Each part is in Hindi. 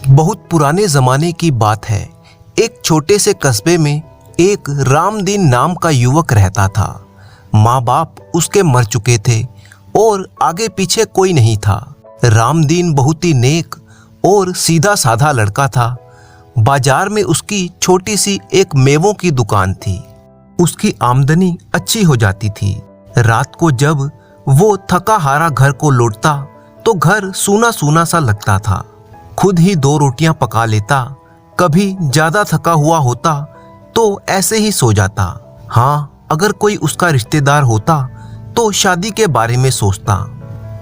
बहुत पुराने ज़माने की बात है। एक छोटे से कस्बे में एक रामदीन नाम का युवक रहता था। माँ बाप उसके मर चुके थे और आगे पीछे कोई नहीं था। रामदीन बहुत ही नेक और सीधा साधा लड़का था। बाजार में उसकी छोटी सी एक मेवों की दुकान थी। उसकी आमदनी अच्छी हो जाती थी। रात को जब वो थका हारा घर को लौटता तो घर सूना सूना सा लगता था। खुद ही 2 रोटियां पका लेता। कभी ज्यादा थका हुआ होता तो ऐसे ही सो जाता। हाँ, अगर कोई उसका रिश्तेदार होता तो शादी के बारे में सोचता।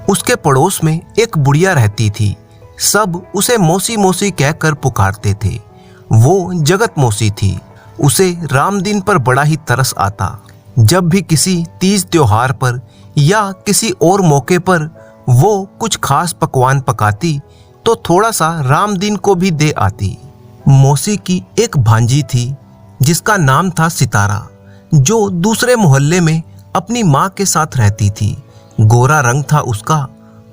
उसके पड़ोस में एक बुढ़िया रहती थी। सब उसे मौसी मौसी कहकर पुकारते थे। वो जगत मौसी थी। उसे रामदीन पर बड़ा ही तरस आता। जब भी किसी तीज त्योहार पर या किसी और मौके पर वो कुछ खास पकवान पकाती तो थोड़ा सा रामदीन को भी दे आती। मौसी की एक भांजी थी जिसका नाम था सितारा, जो दूसरे मोहल्ले में अपनी माँ के साथ रहती थी। गोरा रंग था उसका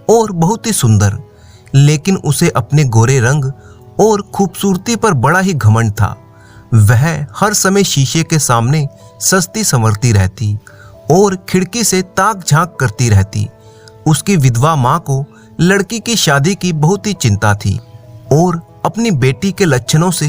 और बहुत ही सुंदर, लेकिन उसे अपने गोरे रंग और खूबसूरती पर बड़ा ही घमंड था। वह हर समय शीशे के सामने सजती संवरती रहती और खिड़की से ताक झांक करती रहती। उसकी विधवा माँ को लड़की की शादी की बहुत ही चिंता थी और अपनी बेटी के लक्षणों से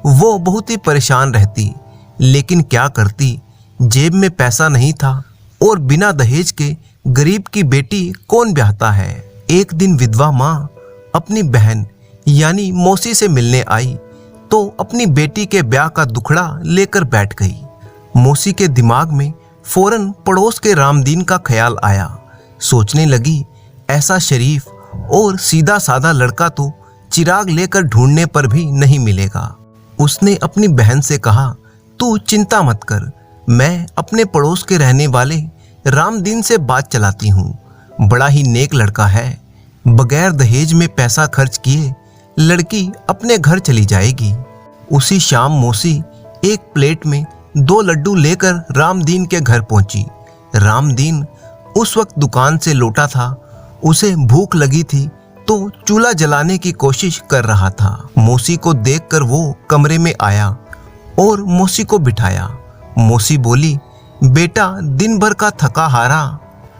वो बहुत ही परेशान रहती। लेकिन क्या करती, जेब में पैसा नहीं था और बिना दहेज के गरीब की बेटी कौन ब्याहता है। एक दिन विधवा माँ अपनी बहन यानी मौसी से मिलने आई तो अपनी बेटी के ब्याह का दुखड़ा लेकर बैठ गई। मौसी के दिमाग में फौरन पड़ोस के रामदीन का ख्याल आया। सोचने लगी, ऐसा शरीफ और सीधा साधा लड़का तो चिराग लेकर ढूंढने पर भी नहीं मिलेगा। उसने अपनी बहन से कहा, तू चिंता मत कर, मैं अपने पड़ोस के रहने वाले रामदीन से बात चलाती हूँ। बड़ा ही नेक लड़का है। बगैर दहेज में पैसा खर्च किए लड़की अपने घर चली जाएगी। उसी शाम मौसी एक प्लेट में 2 लड्डू लेकर रामदीन के घर पहुंची। रामदीन उस वक्त दुकान से लौटा था। उसे भूख लगी थी तो चूल्हा जलाने की कोशिश कर रहा था। मौसी को देखकर वो कमरे में आया और मौसी को बिठाया। मौसी बोली, बेटा दिन भर का थका हारा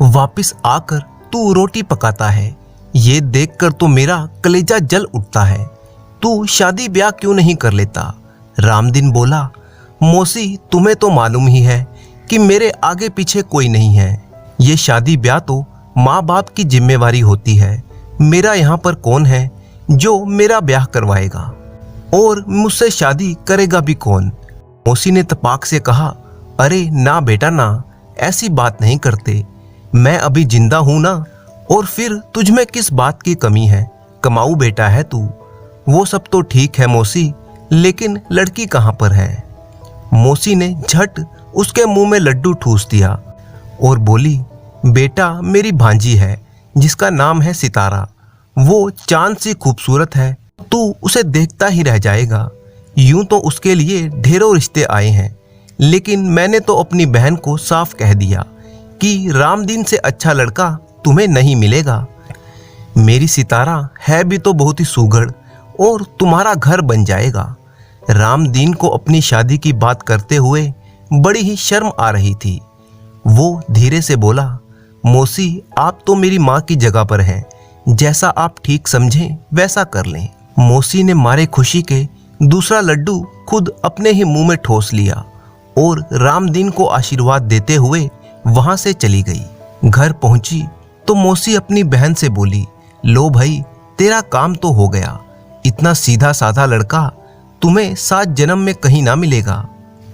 वापस आकर तू रोटी पकाता है, ये देखकर तो मेरा कलेजा जल उठता है। तू शादी ब्याह क्यों नहीं कर लेता? रामदीन बोला, मौसी तुम्हें तो मालूम ही है कि मेरे आगे पीछे कोई नहीं है। ये शादी ब्याह तो माँ बाप की जिम्मेवारी होती है। मेरा यहाँ पर कौन है जो मेरा ब्याह करवाएगा और मुझसे शादी करेगा भी कौन? मौसी ने तपाक से कहा, अरे ना बेटा ना, ऐसी बात नहीं करते। मैं अभी जिंदा हूँ ना, और फिर तुझ में किस बात की कमी है? कमाऊ बेटा है तू। वो सब तो ठीक है मौसी, लेकिन लड़की कहाँ पर है? मौसी ने झट उसके मुंह में लड्डू ठूस दिया और बोली, बेटा मेरी भांजी है जिसका नाम है सितारा। वो चांद सी खूबसूरत है, तू उसे देखता ही रह जाएगा। यूं तो उसके लिए ढेरों रिश्ते आए हैं, लेकिन मैंने तो अपनी बहन को साफ कह दिया कि रामदीन से अच्छा लड़का तुम्हें नहीं मिलेगा। मेरी सितारा है भी तो बहुत ही सुघड़ और तुम्हारा घर बन जाएगा। रामदीन को अपनी शादी की बात करते हुए बड़ी ही शर्म आ रही थी। वो धीरे से बोला, मौसी आप तो मेरी माँ की जगह पर हैं, जैसा आप ठीक समझें वैसा कर लें। मौसी ने मारे खुशी के दूसरा लड्डू खुद अपने ही मुंह में ठोस लिया और रामदीन को आशीर्वाद देते हुए वहां से चली गई। घर पहुंची तो मौसी अपनी बहन से बोली, लो भाई तेरा काम तो हो गया। इतना सीधा साधा लड़का तुम्हें 7 जन्म में कहीं ना मिलेगा।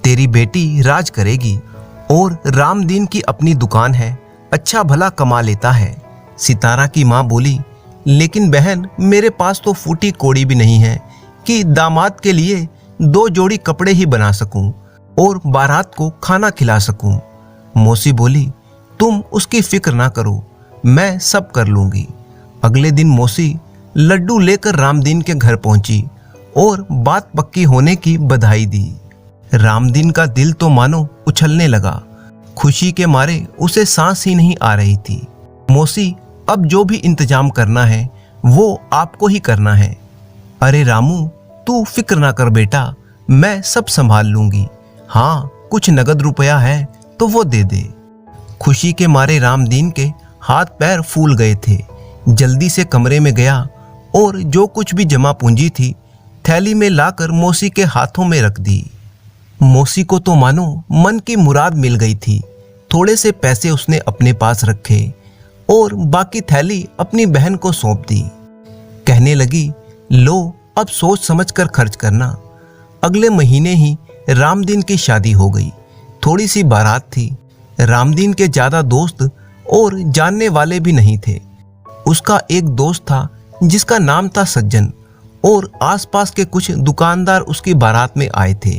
तेरी बेटी राज करेगी और रामदीन की अपनी दुकान है, अच्छा भला कमा लेता है। सितारा की माँ बोली, लेकिन बहन मेरे पास तो फूटी कोड़ी भी नहीं है कि दामाद के लिए 2 जोड़ी कपड़े ही बना सकूं और बारात को खाना खिला सकूं। मौसी बोली, तुम उसकी फिक्र ना करो, मैं सब कर लूंगी। अगले दिन मौसी लड्डू लेकर रामदीन के घर पहुंची और बात पक्की होने की बधाई दी। रामदीन का दिल तो मानो उछलने लगा। खुशी के मारे उसे सांस ही नहीं आ रही थी। मौसी, अब जो भी इंतजाम करना है वो आपको ही करना है। अरे रामू, तू फिक्र ना कर बेटा, मैं सब संभाल लूंगी। हाँ, कुछ नगद रुपया है तो वो दे दे। खुशी के मारे रामदीन के हाथ पैर फूल गए थे। जल्दी से कमरे में गया और जो कुछ भी जमा पूंजी थी थैली में लाकर मौसी के हाथों में रख दी। मौसी को तो मानो मन की मुराद मिल गई थी। थोड़े से पैसे उसने अपने पास रखे और बाकी थैली अपनी बहन को सौंप दी। कहने लगी, लो अब सोच समझ कर खर्च करना। अगले महीने ही रामदीन की शादी हो गई। थोड़ी सी बारात थी। रामदीन के ज़्यादा दोस्त और जानने वाले भी नहीं थे। उसका एक दोस्त था जिसका नाम था सज्जन, और आसपास के कुछ दुकानदार उसकी बारात में आए थे।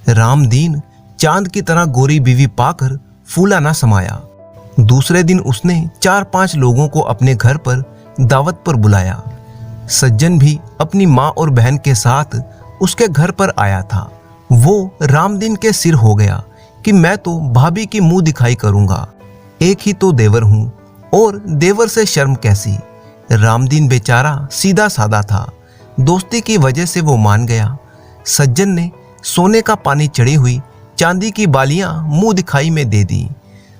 रामदीन चांद की तरह गोरी बीवी पाकर फूला ना समाया। दूसरे दिन उसने 4-5 लोगों को अपने घर पर दावत पर बुलाया। सज्जन भी अपनी माँ और बहन के साथ उसके घर पर आया था। वो रामदीन के सिर हो गया कि मैं तो भाभी की मुंह दिखाई करूंगा। एक ही तो देवर हूं और देवर से शर्म कैसी। रामदीन बेचारा सीधा साधा था। दोस्ती की वजह से वो मान गया। सज्जन ने सोने का पानी चढ़ी हुई चांदी की बालियां मुंह दिखाई में दे दी।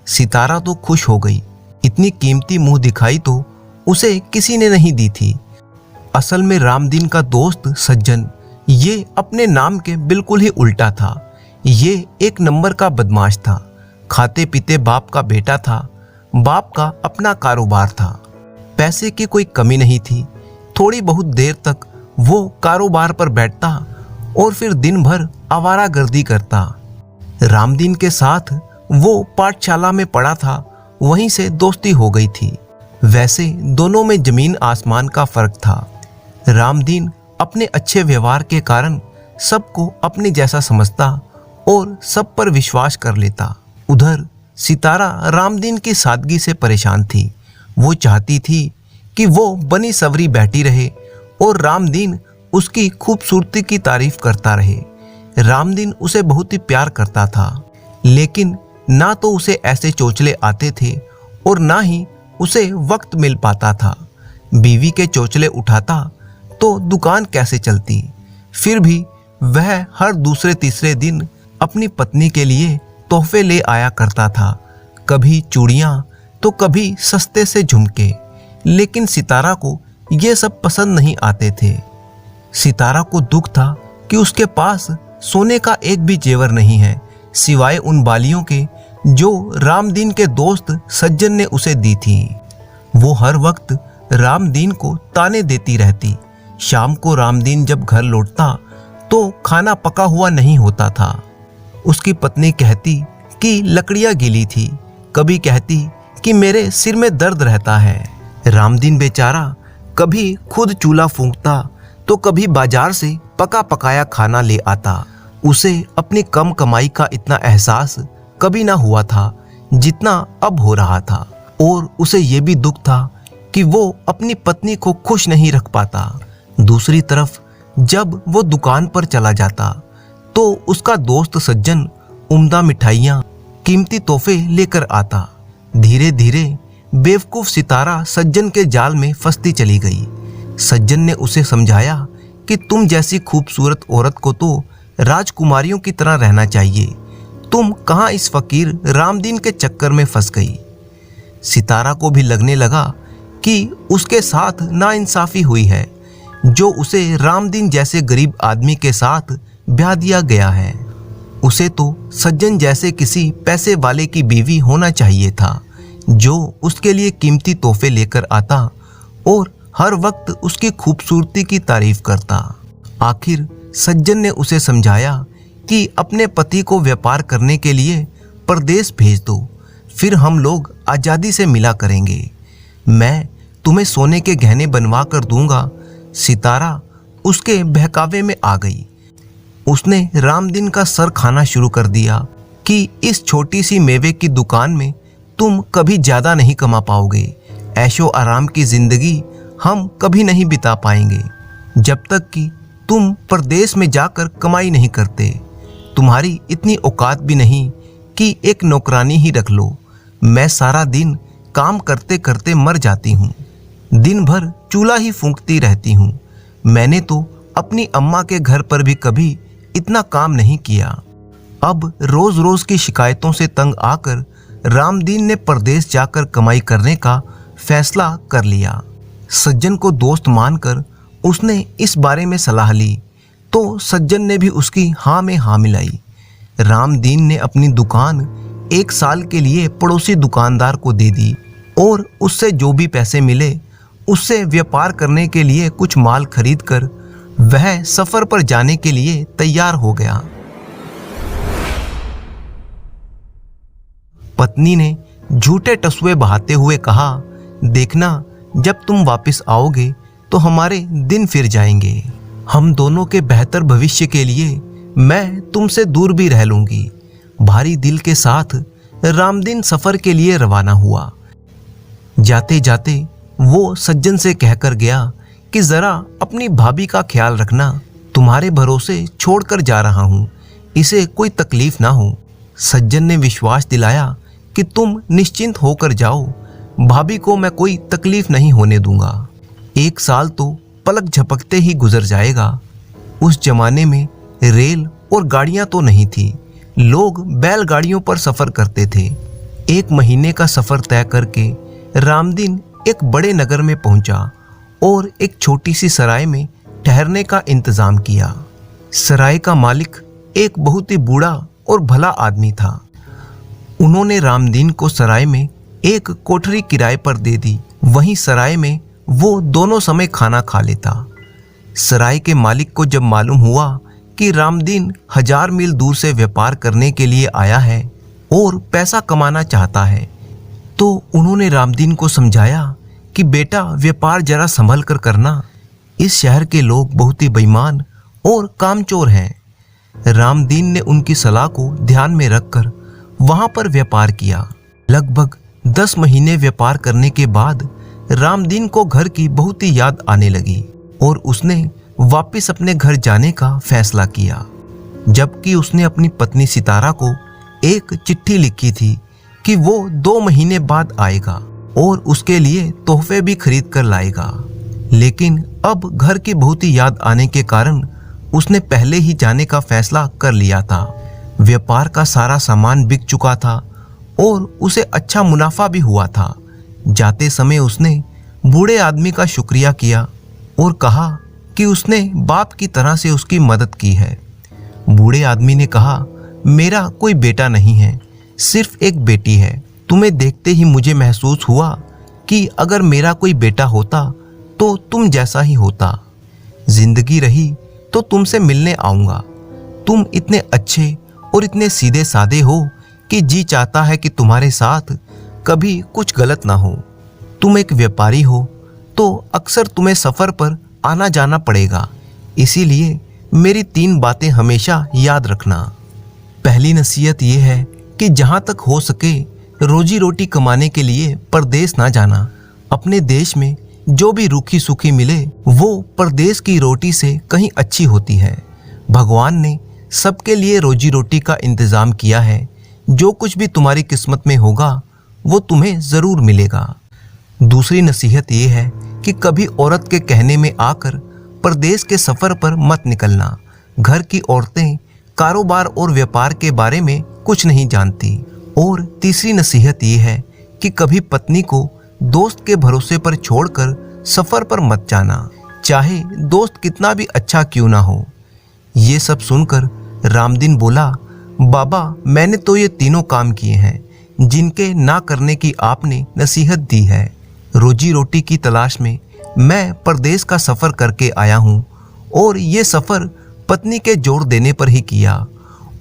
सितारा तो खुश हो गई। इतनी कीमती मुंह दिखाई तो उसे किसी ने नहीं दी थी। असल में रामदीन का दोस्त सज्जन ये अपने नाम के बिल्कुल ही उल्टा था। ये एक नंबर का बदमाश था। खाते पीते बाप का बेटा था। बाप का अपना कारोबार था। पैसे की कोई कमी नहीं थी। थोड़ी बहुत देर तक वो कारोबार पर बैठता और फिर दिन भर आवारागर्दी करता। रामदीन के साथ वो पाठशाला में पढ़ा था, वहीं से दोस्ती हो गई थी। वैसे दोनों में जमीन आसमान का फर्क था। रामदीन अपने अच्छे व्यवहार के कारण सबको अपने जैसा समझता और सब पर विश्वास कर लेता। उधर सितारा रामदीन की सादगी से परेशान थी। वो चाहती थी कि वो बनी सवरी बैठी रहे और रामदीन उसकी खूबसूरती की तारीफ करता रहे। रामदीन उसे बहुत ही प्यार करता था, लेकिन ना तो उसे ऐसे चोचले आते थे और ना ही उसे वक्त मिल पाता था। बीवी के चोचले उठाता तो दुकान कैसे चलती। फिर भी वह हर दूसरे तीसरे दिन अपनी पत्नी के लिए तोहफे ले आया करता था। कभी चूड़ियाँ तो कभी सस्ते से झुमके। लेकिन सितारा को ये सब पसंद नहीं आते थे। सितारा को दुख था कि उसके पास सोने का एक भी जेवर नहीं है, सिवाय उन बालियों के जो रामदीन के दोस्त सज्जन ने उसे दी थी। वो हर वक्त रामदीन को ताने देती रहती। शाम को रामदीन जब घर लौटता तो खाना पका हुआ नहीं होता था। उसकी पत्नी कहती कि लकड़ियां गीली थी, कभी कहती कि मेरे सिर में दर्द रहता है। रामदीन बेचारा कभी खुद चूल्हा फूंकता तो कभी बाजार से पका पकाया खाना ले आता। उसे अपनी कम कमाई का इतना एहसास कभी ना हुआ था जितना अब हो रहा था, और उसे ये भी दुख था कि वो अपनी पत्नी को खुश नहीं रख पाता। दूसरी तरफ जब वो दुकान पर चला जाता तो उसका दोस्त सज्जन उम्दा मिठाइयाँ, कीमती तोहफे लेकर आता। धीरे धीरे बेवकूफ़ सितारा सज्जन के जाल में फंसती चली गई। सज्जन ने उसे समझाया कि तुम जैसी खूबसूरत औरत को तो राजकुमारियों की तरह रहना चाहिए। तुम कहाँ इस फकीर रामदीन के चक्कर में फंस गई। सितारा को भी लगने लगा कि उसके साथ नाइंसाफ़ी हुई है, जो उसे रामदीन जैसे गरीब आदमी के साथ ब्याह दिया गया है। उसे तो सज्जन जैसे किसी पैसे वाले की बीवी होना चाहिए था, जो उसके लिए कीमती तोहफे लेकर आता और हर वक्त उसकी खूबसूरती की तारीफ करता। आखिर सज्जन ने उसे समझाया कि अपने पति को व्यापार करने के लिए परदेश भेज दो, फिर हम लोग आज़ादी से मिला करेंगे। मैं तुम्हें सोने के गहने बनवा कर दूंगा। सितारा उसके बहकावे में आ गई। उसने रामदीन का सर खाना शुरू कर दिया कि इस छोटी सी मेवे की दुकान में तुम कभी ज़्यादा नहीं कमा पाओगे। ऐशो आराम की ज़िंदगी हम कभी नहीं बिता पाएंगे जब तक कि तुम परदेश में जाकर कमाई नहीं करते। तुम्हारी इतनी औकात भी नहीं कि एक नौकरानी ही रख लो। मैं सारा दिन काम करते करते मर जाती हूँ। दिन भर चूल्हा ही फूंकती रहती हूँ। मैंने तो अपनी अम्मा के घर पर भी कभी इतना काम नहीं किया। अब रोज रोज की शिकायतों से तंग आकर रामदीन ने परदेश जाकर कमाई करने का फैसला कर लिया। सज्जन को दोस्त मानकर उसने इस बारे में सलाह ली तो सज्जन ने भी उसकी हाँ में हाँ मिलाई। रामदीन ने अपनी दुकान 1 साल के लिए पड़ोसी दुकानदार को दे दी और उससे जो भी पैसे मिले उससे व्यापार करने के लिए कुछ माल खरीदकर वह सफर पर जाने के लिए तैयार हो गया। पत्नी ने झूठे टसुए बहाते हुए कहा, देखना जब तुम वापस आओगे तो हमारे दिन फिर जाएंगे। हम दोनों के बेहतर भविष्य के लिए मैं तुमसे दूर भी रह लूंगी। भारी दिल के साथ रामदीन सफर के लिए रवाना हुआ। जाते जाते वो सज्जन से कहकर गया कि जरा अपनी भाभी का ख्याल रखना, तुम्हारे भरोसे छोड़कर जा रहा हूँ, इसे कोई तकलीफ ना हो। सज्जन ने विश्वास दिलाया कि तुम निश्चिंत होकर जाओ, भाभी को मैं कोई तकलीफ नहीं होने दूंगा। 1 साल तो पलक झपकते ही गुजर जाएगा। उस जमाने में रेल और गाड़ियां तो नहीं थी, लोग बैलगाड़ियों पर सफर करते थे। 1 महीने का सफर तय करके रामदीन एक बड़े नगर में पहुंचा और एक छोटी सी सराय में ठहरने का इंतजाम किया। सराय का मालिक एक बहुत ही बूढ़ा और भला आदमी था। उन्होंने रामदीन को सराय में एक कोठरी किराए पर दे दी। वहीं सराय में वो दोनों समय खाना खा लेता। सराय के मालिक को जब मालूम हुआ कि रामदीन 1000 मील दूर से व्यापार करने के लिए आया है और पैसा कमाना चाहता है, तो उन्होंने रामदीन को समझाया कि बेटा व्यापार जरा संभल कर करना, इस शहर के लोग बहुत ही बेईमान और कामचोर हैं। रामदीन ने उनकी सलाह को ध्यान में रखकर वहां पर व्यापार किया। लगभग 10 महीने व्यापार करने के बाद रामदीन को घर की बहुत ही याद आने लगी और उसने वापस अपने घर जाने का फैसला किया। जबकि उसने अपनी पत्नी सितारा को एक चिट्ठी लिखी थी कि वो 2 महीने बाद आएगा और उसके लिए तोहफे भी खरीद कर लाएगा। लेकिन अब घर की बहुत ही याद आने के कारण उसने पहले ही जाने का फैसला कर लिया था। व्यापार का सारा सामान बिक चुका था और उसे अच्छा मुनाफा भी हुआ था। जाते समय उसने बूढ़े आदमी का शुक्रिया किया और कहा कि उसने बाप की तरह से उसकी मदद की है। बूढ़े आदमी ने कहा, मेरा कोई बेटा नहीं है, सिर्फ एक बेटी है। तुम्हें देखते ही मुझे महसूस हुआ कि अगर मेरा कोई बेटा होता तो तुम जैसा ही होता। जिंदगी रही तो तुमसे मिलने आऊंगा। तुम इतने अच्छे और इतने सीधे साधे हो कि जी चाहता है कि तुम्हारे साथ कभी कुछ गलत ना हो। तुम एक व्यापारी हो तो अक्सर तुम्हें सफर पर आना जाना पड़ेगा, इसीलिए मेरी 3 बातें हमेशा याद रखना। पहली नसीहत ये है कि जहाँ तक हो सके रोजी रोटी कमाने के लिए परदेश ना जाना। अपने देश में जो भी रूखी सूखी मिले वो परदेश की रोटी से कहीं अच्छी होती है। भगवान ने सबके लिए रोजी रोटी का इंतजाम किया है। जो कुछ भी तुम्हारी किस्मत में होगा वो तुम्हें ज़रूर मिलेगा। दूसरी नसीहत ये है कि कभी औरत के कहने में आकर परदेश के सफ़र पर मत निकलना। घर की औरतें कारोबार और व्यापार के बारे में कुछ नहीं जानती। और तीसरी नसीहत ये है कि कभी पत्नी को दोस्त के भरोसे पर छोड़कर सफ़र पर मत जाना, चाहे दोस्त कितना भी अच्छा क्यों ना हो। ये सब सुनकर रामदीन बोला, बाबा मैंने तो ये तीनों काम किए हैं जिनके ना करने की आपने नसीहत दी है। रोजी रोटी की तलाश में मैं परदेश का सफ़र करके आया हूँ और ये सफ़र पत्नी के जोर देने पर ही किया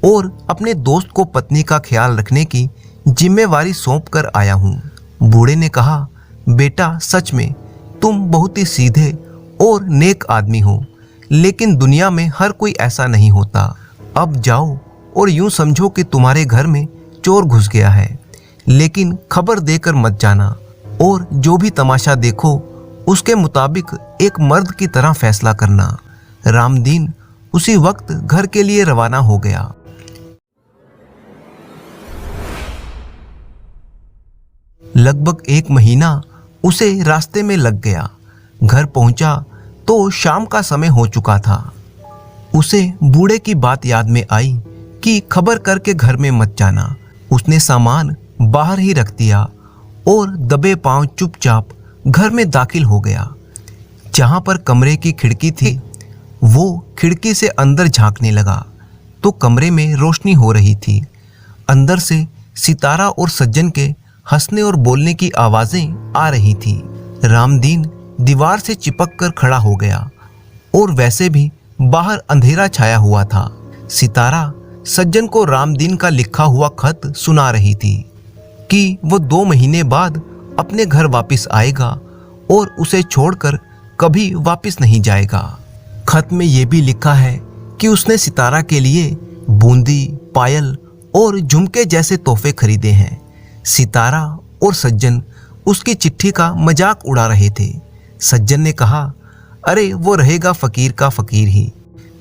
और अपने दोस्त को पत्नी का ख्याल रखने की जिम्मेवारी सौंप कर आया हूँ। बूढ़े ने कहा, बेटा सच में तुम बहुत ही सीधे और नेक आदमी हो, लेकिन दुनिया में हर कोई ऐसा नहीं होता। अब जाओ और यूं समझो कि तुम्हारे घर में चोर घुस गया है, लेकिन खबर देकर मत जाना और जो भी तमाशा देखो उसके मुताबिक एक मर्द की तरह फैसला करना। रामदीन उसी वक्त घर के लिए रवाना हो गया। लगभग 1 महीना उसे रास्ते में लग गया। घर पहुंचा तो शाम का समय हो चुका था। उसे बूढ़े की बात याद में आई कि खबर करके घर में मत जाना। उसने सामान बाहर ही रख दिया और दबे पांव चुपचाप घर में दाखिल हो गया। जहां पर कमरे की खिड़की थी, वो खिड़की से अंदर झांकने लगा तो कमरे में रोशनी हो रही थी। अंदर से सितारा और सज्जन के हंसने और बोलने की आवाजें आ रही थी। रामदीन दीवार से चिपक कर खड़ा हो गया और वैसे भी बाहर अंधेरा छाया हुआ था। सितारा सज्जन को रामदीन का लिखा हुआ खत सुना रही थी कि वो 2 महीने बाद अपने घर वापस आएगा और उसे छोड़कर कभी वापस नहीं जाएगा। खत में ये भी लिखा है कि उसने सितारा के लिए बूंदी, पायल और झुमके जैसे तोहफे खरीदे हैं। सितारा और सज्जन उसकी चिट्ठी का मजाक उड़ा रहे थे। सज्जन ने कहा, अरे वो रहेगा फकीर का फकीर ही,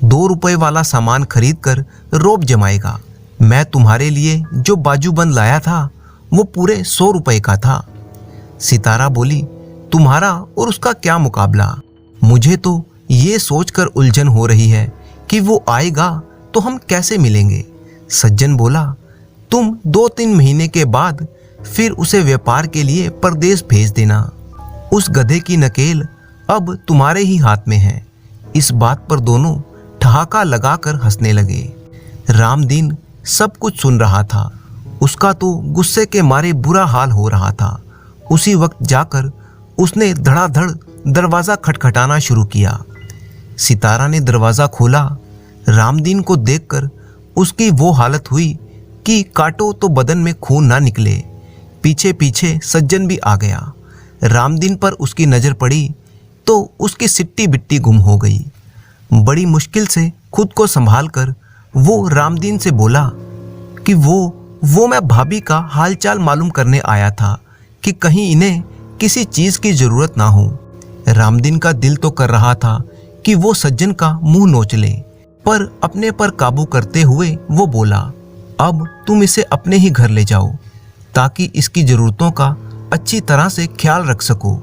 2 रुपए वाला सामान खरीद कर रोब जमाएगा। मैं तुम्हारे लिए जो बाजूबंद लाया था वो पूरे 100 रुपए का था। सितारा बोली, तुम्हारा और उसका क्या मुकाबला। मुझे तो ये सोचकर उलझन हो रही है कि वो आएगा तो हम कैसे मिलेंगे। सज्जन बोला, तुम 2-3 महीने के बाद फिर उसे व्यापार के लिए परदेश भेज देना। उस गधे की नकेल अब तुम्हारे ही हाथ में है। इस बात पर दोनों ठहाका लगाकर हंसने लगे। रामदीन सब कुछ सुन रहा था। उसका तो गुस्से के मारे बुरा हाल हो रहा था। उसी वक्त जाकर उसने धड़ाधड़ दरवाज़ा खटखटाना शुरू किया। सितारा ने दरवाज़ा खोला। रामदीन को देखकर उसकी वो हालत हुई कि काटो तो बदन में खून ना निकले। पीछे पीछे सज्जन भी आ गया। रामदीन पर उसकी नज़र पड़ी तो उसकी सिट्टी बिट्टी गुम हो गई। बड़ी मुश्किल से खुद को संभाल कर वो रामदीन से बोला कि वो मैं भाभी का हालचाल मालूम करने आया था कि कहीं इन्हें किसी चीज़ की ज़रूरत ना हो। रामदीन का दिल तो कर रहा था कि वो सज्जन का मुंह नोच ले, पर अपने पर काबू करते हुए वो बोला, अब तुम इसे अपने ही घर ले जाओ ताकि इसकी ज़रूरतों का अच्छी तरह से ख्याल रख सको।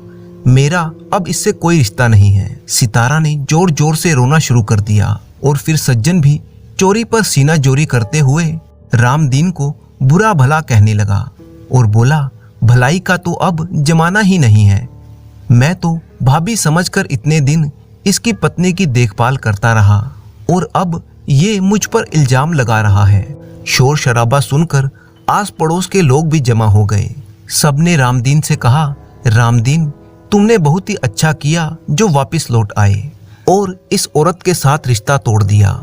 मेरा अब इससे कोई रिश्ता नहीं है। सितारा ने जोर जोर से रोना शुरू कर दिया और फिर सज्जन भी चोरी पर सीना जोरी करते हुए रामदीन को बुरा भला कहने लगा और बोला, भलाई का तो अब जमाना ही नहीं है। मैं तो भाभी समझकर इतने दिन इसकी पत्नी की देखभाल करता रहा और अब ये मुझ पर इल्जाम लगा रहा है। शोर शराबा सुनकर आस पड़ोस के लोग भी जमा हो गए। सबने रामदीन से कहा, रामदीन तुमने बहुत ही अच्छा किया जो वापस लौट आए और इस औरत के साथ रिश्ता तोड़ दिया।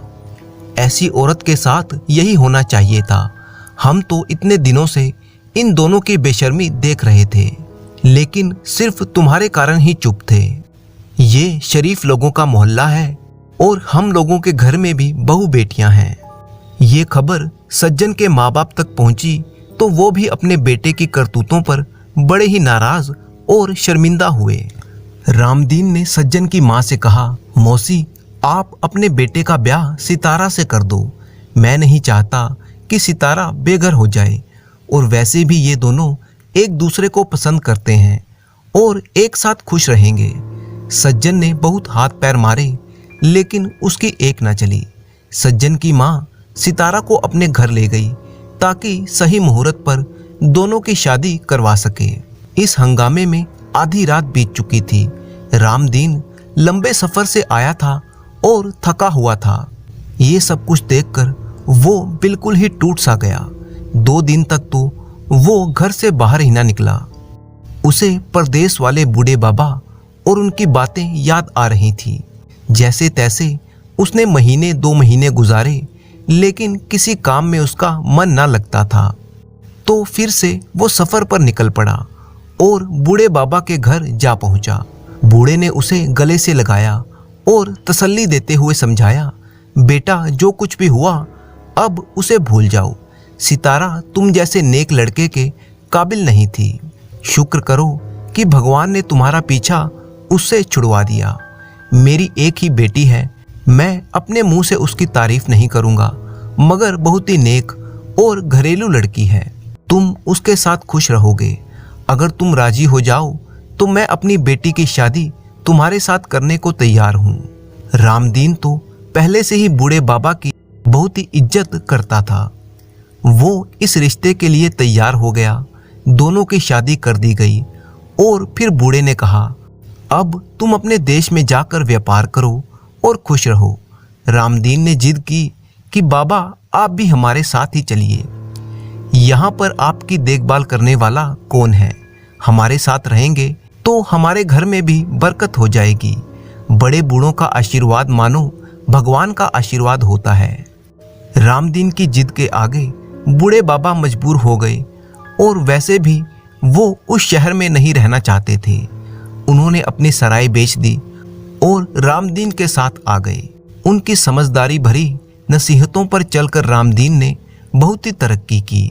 ऐसी औरत के साथ यही होना चाहिए था। हम तो इतने दिनों से इन दोनों की बेशर्मी देख रहे थे, लेकिन सिर्फ तुम्हारे कारण ही चुप थे। ये शरीफ लोगों का मोहल्ला है और हम लोगों के घर में भी बहू बेटियां हैं। ये खबर सज्जन के माँ बाप तक पहुंची तो वो भी अपने बेटे की करतूतों पर बड़े ही नाराज और शर्मिंदा हुए। रामदीन ने सज्जन की माँ से कहा, मौसी आप अपने बेटे का ब्याह सितारा से कर दो। मैं नहीं चाहता कि सितारा बेघर हो जाए और वैसे भी ये दोनों एक दूसरे को पसंद करते हैं और एक साथ खुश रहेंगे। सज्जन ने बहुत हाथ पैर मारे लेकिन उसकी एक ना चली। सज्जन की माँ सितारा को अपने घर ले गई ताकि सही मुहूर्त पर दोनों की शादी करवा सके। इस हंगामे में आधी रात बीत चुकी थी। रामदीन लंबे सफर से आया था और थका हुआ था। ये सब कुछ देखकर वो बिल्कुल ही टूट सा गया। 2 दिन तक तो वो घर से बाहर ही ना निकला। उसे परदेश वाले बूढ़े बाबा और उनकी बातें याद आ रही थी। जैसे तैसे उसने महीने 2 महीने गुजारे लेकिन किसी काम में उसका मन ना लगता था। तो फिर से वो सफ़र पर निकल पड़ा और बूढ़े बाबा के घर जा पहुंचा। बूढ़े ने उसे गले से लगाया और तसल्ली देते हुए समझाया, बेटा जो कुछ भी हुआ अब उसे भूल जाओ। सितारा तुम जैसे नेक लड़के के काबिल नहीं थी। शुक्र करो कि भगवान ने तुम्हारा पीछा उससे छुड़वा दिया। मेरी एक ही बेटी है, मैं अपने मुंह से उसकी तारीफ नहीं करूंगा, मगर बहुत ही नेक और घरेलू लड़की है। तुम उसके साथ खुश रहोगे। अगर तुम राजी हो जाओ तो मैं अपनी बेटी की शादी तुम्हारे साथ करने को तैयार हूँ। रामदीन तो पहले से ही बूढ़े बाबा की बहुत ही इज्जत करता था। वो इस रिश्ते के लिए तैयार हो गया। दोनों की शादी कर दी गई और फिर बूढ़े ने कहा, अब तुम अपने देश में जाकर व्यापार करो और खुश रहो। रामदीन ने जिद की कि बाबा आप भी हमारे साथ ही चलिए। यहाँ पर आपकी देखभाल करने वाला कौन है? हमारे साथ रहेंगे तो हमारे घर में भी बरकत हो जाएगी। बड़े बूढ़ों का आशीर्वाद मानो भगवान का आशीर्वाद होता है। रामदीन की जिद के आगे बूढ़े बाबा मजबूर हो गए और वैसे भी वो उस शहर में नहीं रहना चाहते थे। उन्होंने अपनी सराय बेच दी और रामदीन के साथ आ गए। उनकी समझदारी भरी नसीहतों पर चलकर रामदीन ने बहुत ही तरक्की की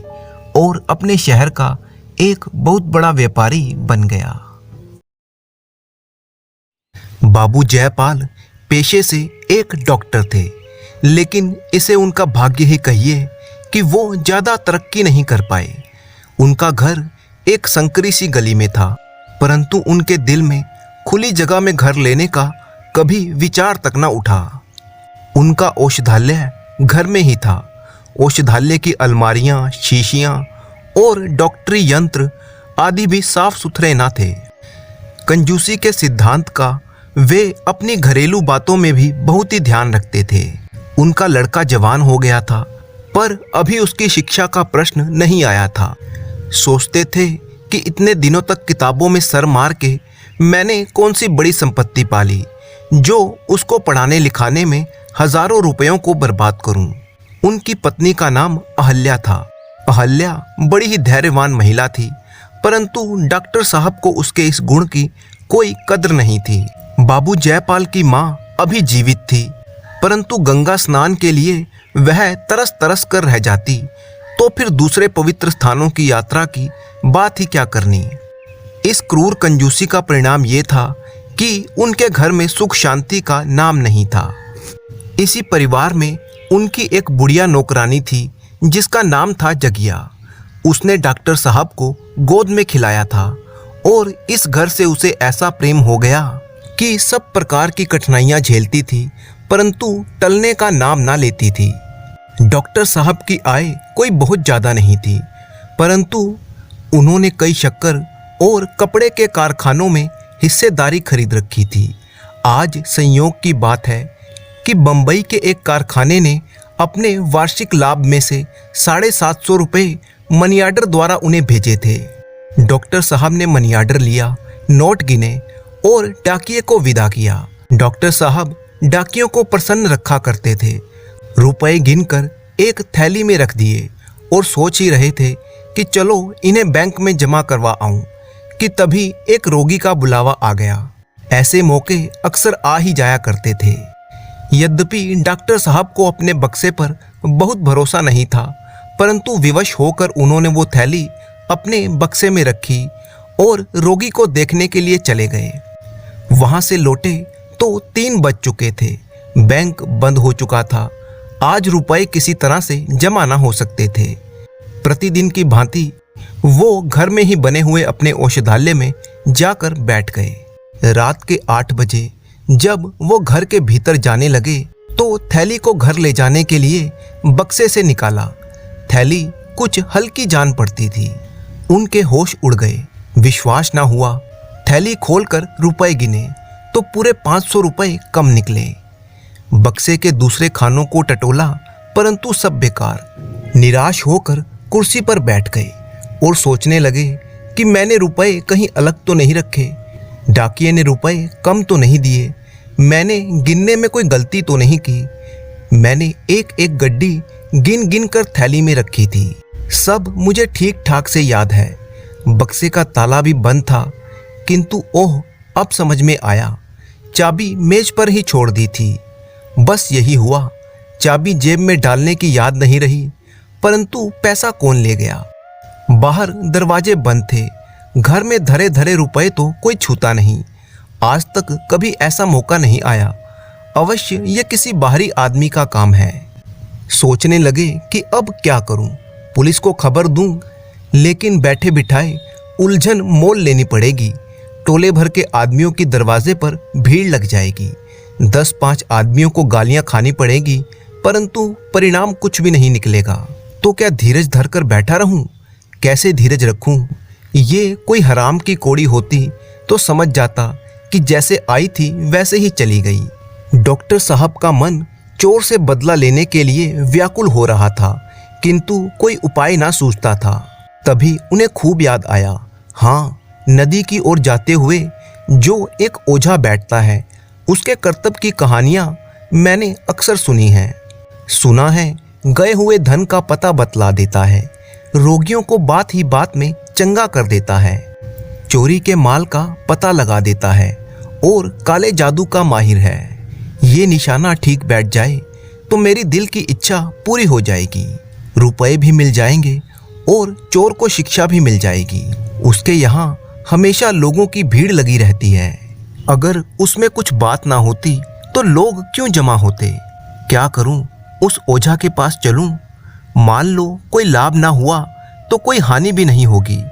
और अपने शहर का एक बहुत बड़ा व्यापारी बन गया। बाबू जयपाल पेशे से एक डॉक्टर थे, लेकिन इसे उनका भाग्य ही कहिए कि वो ज़्यादा तरक्की नहीं कर पाए। उनका घर एक संकरी सी गली में था, परंतु उनके दिल में खुली जगह में घर लेने का कभी विचार तक न उठा। उनका औषधालय घर में ही था। औषधालय की अलमारियां, शीशियां और डॉक्टरी यंत्र आदि भी साफ सुथरे न थे। कंजूसी के सिद्धांत का वे अपनी घरेलू बातों में भी बहुत ही ध्यान रखते थे। उनका लड़का जवान हो गया था, पर अभी उसकी शिक्षा का प्रश्न नहीं आया था। सोचते थे कि इतने दिनों तक किताबों में सर मार के मैंने कौन सी बड़ी संपत्ति पाली जो उसको पढ़ाने लिखाने में हजारों रुपयों को बर्बाद करूं। उनकी पत्नी का नाम अहल्या था। अहल्या बड़ी ही धैर्यवान महिला थी, परंतु डॉक्टर साहब को उसके इस गुण की कोई कद्र नहीं थी। बाबू जयपाल की माँ अभी जीवित थी, परंतु गंगा स्नान के लिए वह तरस तरस कर रह जाती, तो फिर दूसरे पवित्र स्थानों की यात्रा की बात ही क्या करनी। इस क्रूर कंजूसी का परिणाम ये था कि उनके घर में सुख शांति का नाम नहीं था। इसी परिवार में उनकी एक बुढ़िया नौकरानी थी जिसका नाम था जगिया। उसने डॉक्टर साहब को गोद में खिलाया था और इस घर से उसे ऐसा प्रेम हो गया कि सब प्रकार की कठिनाइयां झेलती थी, परंतु टलने का नाम ना लेती थी। डॉक्टर साहब की आय कोई बहुत ज़्यादा नहीं थी, परंतु उन्होंने कई शक्कर और कपड़े के कारखानों में हिस्सेदारी खरीद रखी थी। आज संयोग की बात है कि बम्बई के एक कारखाने ने अपने वार्षिक लाभ में से 750 रुपये मनी आर्डर द्वारा उन्हें भेजे थे। डॉक्टर साहब ने मनी आर्डर लिया, नोट गिने और डाकिये को विदा किया। डॉक्टर साहब डाकियों को प्रसन्न रखा करते थे। रुपए गिनकर एक थैली में रख दिए और सोच ही रहे थे कि चलो इन्हें बैंक में जमा करवा आऊं कि तभी एक रोगी का बुलावा आ गया। ऐसे मौके अक्सर आ ही जाया करते थे। यद्यपि डॉक्टर साहब को अपने बक्से पर बहुत भरोसा नहीं था, परंतु विवश होकर उन्होंने वो थैली अपने बक्से में रखी और रोगी को देखने के लिए चले गए। वहां से लौटे तो 3 बज चुके थे। बैंक बंद हो चुका था। आज रुपए किसी तरह से जमा ना हो सकते थे। प्रतिदिन की भांति वो घर में ही बने हुए अपने औषधालय में जाकर बैठ गए। रात के 8 बजे जब वो घर के भीतर जाने लगे तो थैली को घर ले जाने के लिए बक्से से निकाला। थैली कुछ हल्की जान पड़ती थी। उनके होश उड़ गए। विश्वास ना हुआ। थैली खोलकर रुपए गिने तो पूरे 500 रुपए कम निकले। बक्से के दूसरे खानों को टटोला, परंतु सब बेकार। निराश होकर कुर्सी पर बैठ गए और सोचने लगे कि मैंने रुपए कहीं अलग तो नहीं रखे, डाकिये ने रुपए कम तो नहीं दिए, मैंने गिनने में कोई गलती तो नहीं की। मैंने एक एक गड्डी गिन गिन कर थैली में रखी थी। सब मुझे ठीक ठाक से याद है। बक्से का ताला भी बंद था, किंतु ओह अब समझ में आया, चाबी मेज पर ही छोड़ दी थी। बस यही हुआ, चाबी जेब में डालने की याद नहीं रही, परंतु पैसा कौन ले गया। बाहर दरवाजे बंद थे। घर में धरे धरे रुपए तो कोई छूता नहीं। आज तक कभी ऐसा मौका नहीं आया। अवश्य यह किसी बाहरी आदमी का काम है। सोचने लगे कि अब क्या करूं, पुलिस को खबर दूं, लेकिन बैठे बिठाए उलझन मोल लेनी पड़ेगी। टोले भर के आदमियों की दरवाजे पर भीड़ लग जाएगी। 10-5 आदमियों को गालियां खानी पड़ेगी, परंतु परिणाम कुछ भी नहीं निकलेगा। तो क्या धीरज धर कर बैठा रहूं? कैसे धीरज रखूं? ये कोई हराम की कौड़ी होती तो समझ जाता कि जैसे आई थी वैसे ही चली गई। डॉक्टर साहब का मन चोर से बदला लेने के लिए व्याकुल हो रहा था, किंतु कोई उपाय ना सूझता था। तभी उन्हें खूब याद आया, हाँ, नदी की ओर जाते हुए जो एक ओझा बैठता है, उसके करतब की कहानियां मैंने अक्सर सुनी हैं। सुना है गए हुए धन का पता बतला देता है, रोगियों को बात ही बात में चंगा कर देता है, चोरी के माल का पता लगा देता है और काले जादू का माहिर है। ये निशाना ठीक बैठ जाए तो मेरी दिल की इच्छा पूरी हो जाएगी, रुपए भी मिल जाएंगे और चोर को शिक्षा भी मिल जाएगी। उसके यहाँ हमेशा लोगों की भीड़ लगी रहती है। अगर उसमें कुछ बात ना होती तो लोग क्यों जमा होते? क्या करूं? उस ओझा के पास चलूं? मान लो कोई लाभ ना हुआ तो कोई हानि भी नहीं होगी।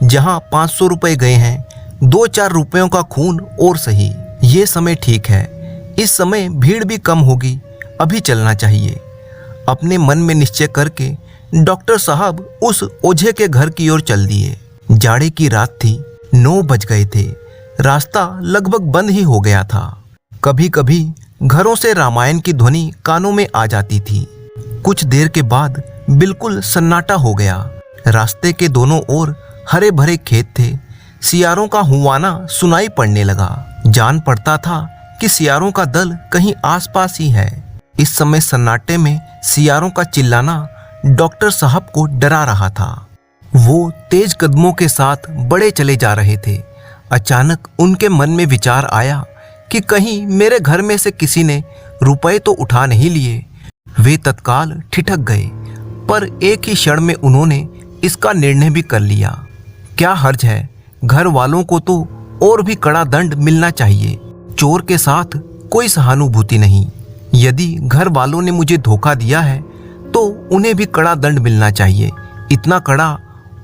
जहां 500 रुपए गए हैं, 2-4 रुपयों का खून और सही। ये समय ठीक है, इस समय भीड़ भी कम होगी, अभी चलना चाहिए। अपने मन में निश्चय करके डॉक्टर साहब उस ओझे के घर की ओर चल दिए। जाड़े की रात थी, 9 बज गए थे। रास्ता लगभग बंद ही हो गया था। कभी कभी घरों से रामायण की ध्वनि कानों में आ जाती थी। कुछ देर के बाद बिल्कुल सन्नाटा हो गया। रास्ते के दोनों ओर हरे भरे खेत थे। सियारों का हुआना सुनाई पड़ने लगा। जान पड़ता था कि सियारों का दल कहीं आसपास ही है। इस समय सन्नाटे में सियारों का चिल्लाना डॉक्टर साहब को डरा रहा था। वो तेज कदमों के साथ बढ़े चले जा रहे थे। अचानक उनके मन में विचार आया कि कहीं मेरे घर में से किसी ने रुपए तो उठा नहीं लिए। वे तत्काल ठिठक गए, पर एक ही क्षण में उन्होंने इसका निर्णय भी कर लिया। क्या हर्ज है, घर वालों को तो और भी कड़ा दंड मिलना चाहिए। चोर के साथ कोई सहानुभूति नहीं। यदि घर वालों ने मुझे धोखा दिया है तो उन्हें भी कड़ा दंड मिलना चाहिए, इतना कड़ा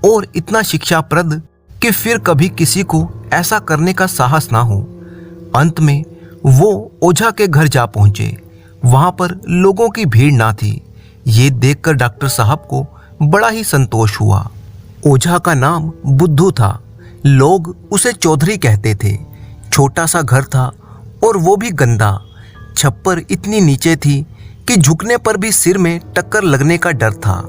और इतना शिक्षाप्रद कि फिर कभी किसी को ऐसा करने का साहस ना हो। अंत में वो ओझा के घर जा पहुंचे। वहां पर लोगों की भीड़ ना थी। ये देखकर डॉक्टर साहब को बड़ा ही संतोष हुआ। ओझा का नाम बुद्धू था। लोग उसे चौधरी कहते थे। छोटा सा घर था और वो भी गंदा। छप्पर इतनी नीचे थी कि झुकने पर भी सिर में टक्कर लगने का डर था।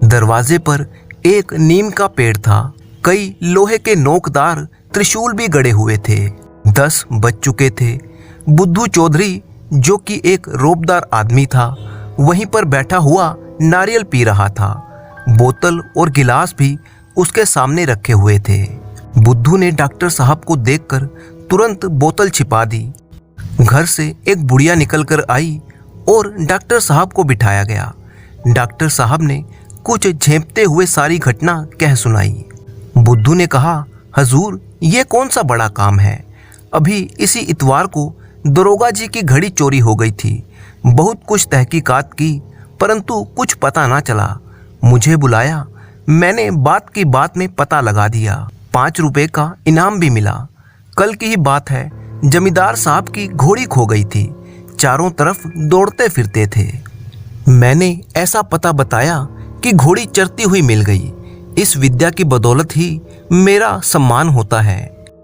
दरवाजे पर एक नीम का पेड़ था। कई लोहे के नोकदार त्रिशूल भी गड़े हुए थे। 10 बज चुके थे। बुद्धू चौधरी, जो कि एक रोबदार आदमी था, वहीं पर बैठा हुआ नारियल पी रहा था। बोतल और गिलास भी उसके सामने रखे हुए थे। बुद्धू ने डॉक्टर साहब को देखकर तुरंत बोतल छिपा दी। घर से एक बुढ़िया निकलकर आई और डॉक्टर साहब को बिठाया गया। डॉक्टर साहब ने कुछ झेंपते हुए सारी घटना कह सुनाई। बुद्धू ने कहा, हजूर, ये कौन सा बड़ा काम है। अभी इसी इतवार को दरोगा जी की घड़ी चोरी हो गई थी। बहुत कुछ तहकीकात की, परंतु कुछ पता ना चला। मुझे बुलाया, मैंने बात की बात में पता लगा दिया। 5 रुपए का इनाम भी मिला। कल की ही बात है, जमींदार साहब की घोड़ी खो गई थी। चारों तरफ दौड़ते फिरते थे। मैंने ऐसा पता बताया कि घोड़ी चरती हुई मिल गई। इस विद्या की बदौलत ही मेरा सम्मान होता है।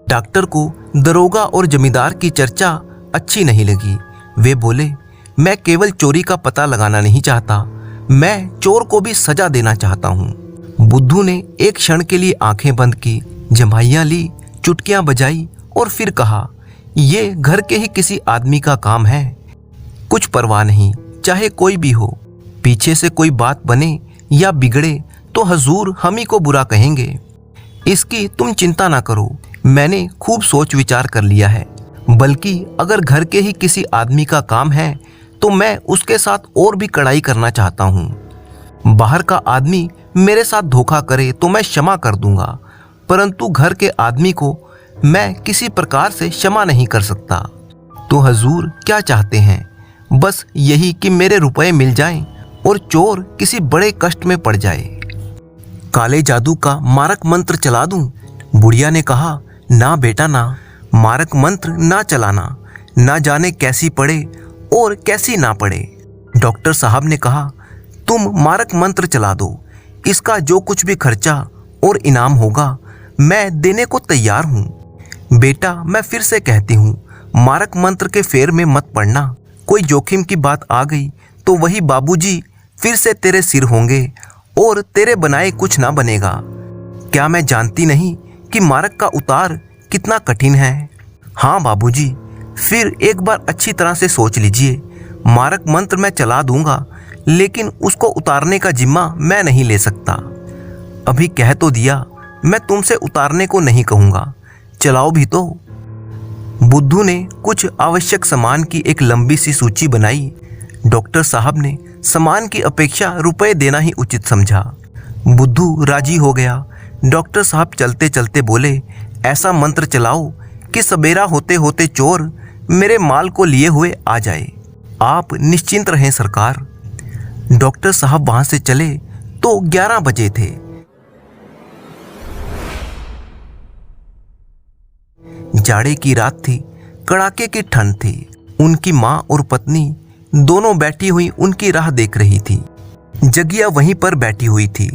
डॉक्टर को दरोगा और जमींदार की चर्चा अच्छी नहीं लगी। वे बोले, मैं केवल चोरी का पता लगाना नहीं चाहता, मैं चोर को भी सजा देना चाहता हूँ। बुद्धू ने एक क्षण के लिए आंखें बंद की, जमाइयाँ ली, चुटकियाँ बजाई और फिर कहा, ये घर के ही किसी आदमी का काम है। कुछ परवाह नहीं, चाहे कोई भी हो। पीछे से कोई बात बने या बिगड़े तो हजूर हम ही को बुरा कहेंगे। इसकी तुम चिंता ना करो, मैंने खूब सोच विचार कर लिया है। बल्कि अगर घर के ही किसी आदमी का काम है तो मैं उसके साथ और भी कड़ाई करना चाहता हूँ। बाहर का आदमी मेरे साथ धोखा करे तो मैं क्षमा कर दूंगा, परंतु घर के आदमी को मैं किसी प्रकार से क्षमा नहीं कर सकता। तो हजूर क्या चाहते हैं? बस यही कि मेरे रुपए मिल जाएं और चोर किसी बड़े कष्ट में पड़ जाए। काले जादू का मारक मंत्र चला दूं? बुढ़िया ने कहा, ना बेटा ना, मारक मंत्र ना चलाना, ना जाने कैसी पड़े और कैसी ना पड़े। डॉक्टर साहब ने कहा, तुम मारक मंत्र चला दो, इसका जो कुछ भी खर्चा और इनाम होगा मैं देने को तैयार हूँ। बेटा मैं फिर से कहती हूँ, मारक मंत्र के फेर में मत पड़ना। कोई जोखिम की बात आ गई तो वही बाबूजी फिर से तेरे सिर होंगे और तेरे बनाए कुछ ना बनेगा। क्या मैं जानती नहीं कि मारक का उतार कितना कठिन है? हाँ बाबूजी, फिर एक बार अच्छी तरह से सोच लीजिए। मारक मंत्र मैं चला दूंगा, लेकिन उसको उतारने का जिम्मा मैं नहीं ले सकता। अभी कह तो दिया, मैं तुमसे उतारने को नहीं कहूँगा, चलाओ भी तो। बुद्धू ने कुछ आवश्यक सामान की एक लंबी सी सूची बनाई। डॉक्टर साहब ने सामान की अपेक्षा रुपए देना ही उचित समझा। बुद्धू राजी हो गया। डॉक्टर साहब चलते चलते बोले, ऐसा मंत्र चलाओ कि सवेरा होते होते चोर मेरे माल को लिए हुए आ जाए। आप निश्चिंत रहें सरकार। डॉक्टर साहब वहां से चले तो 11 बजे थे। जाड़े की रात थी, कड़ाके की ठंड थी। उनकी माँ और पत्नी दोनों बैठी हुई उनकी राह देख रही थी। जगिया वहीं पर बैठी हुई थी।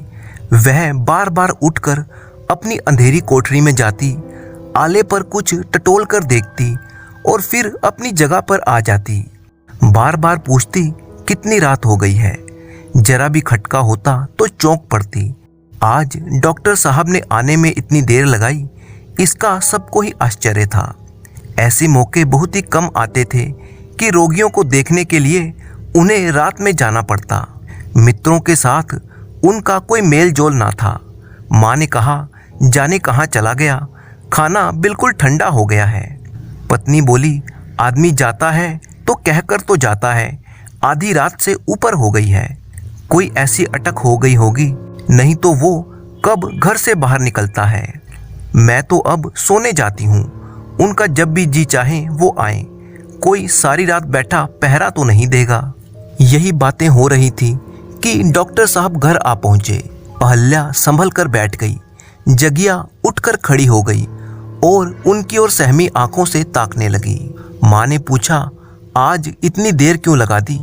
वह बार बार उठकर अपनी अंधेरी कोठरी में जाती, आले पर कुछ टटोल कर देखती और फिर अपनी जगह पर आ जाती। बार बार पूछती, कितनी रात हो गई है? जरा भी खटका होता तो चौंक पड़ती। आज डॉक्टर साहब ने आने में इतनी देर लगाई, इसका सबको ही आश्चर्य था। ऐसे मौके बहुत ही कम आते थे कि रोगियों को देखने के लिए उन्हें रात में जाना पड़ता। मित्रों के साथ उनका कोई मेल जोल ना था। माँ ने कहा, जाने कहाँ चला गया, खाना बिल्कुल ठंडा हो गया है। पत्नी बोली, आदमी जाता है तो कहकर तो जाता है, आधी रात से ऊपर हो गई है, कोई ऐसी अटक हो गई होगी, नहीं तो वो कब घर से बाहर निकलता है। मैं तो अब सोने जाती हूँ, उनका जब भी जी चाहे वो आए, कोई सारी रात बैठा पहरा तो नहीं देगा। यही बातें हो रही थी कि डॉक्टर साहब घर आ पहुंचे। अहल्या संभल कर बैठ गई। जगिया उठकर खड़ी हो गई और उनकी ओर सहमी आंखों से ताकने लगी। माँ ने पूछा, आज इतनी देर क्यों लगा दी?